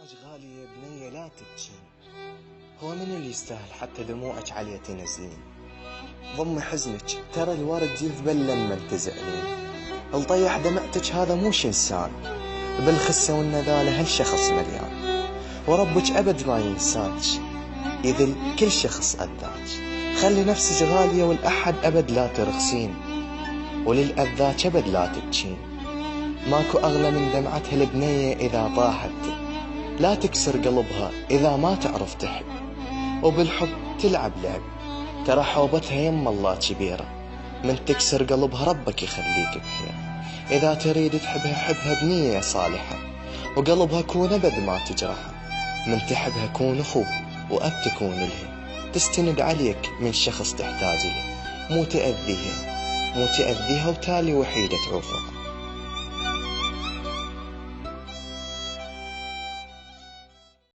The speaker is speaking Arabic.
دموعك غالية يا بنية لا تبكين، هو من اللي يستاهل حتى دموعك عليه تنزلين؟ ضمي حزنك ترى الورد يذبل لما تزعلين، الطيح دمعتك هذا موش إنسان، بالخسة والنذالة هالشخص مليان، وربك أبد ما ينساك يذل كل شخص أذاك. خلي نفسك غالية والأحد أبد لا ترخصين، وللأذاك أبد لا تبكين. ماكو أغلى من دمعة هالبنية إذا طاحت، لا تكسر قلبها إذا ما تعرف تحب، وبالحب تلعب لعب ترى حوبتها يم الله كبيرة، من تكسر قلبها ربك يخليك بخير. إذا تريد تحبها حبها بنية صالحة، وقلبها كون أبد ما تجرحها، من تحبها كون أخو وأب تكون لها، تستند عليك من شخص تحتاج له، مو تأذيها وتالي وحيدة تعوفها.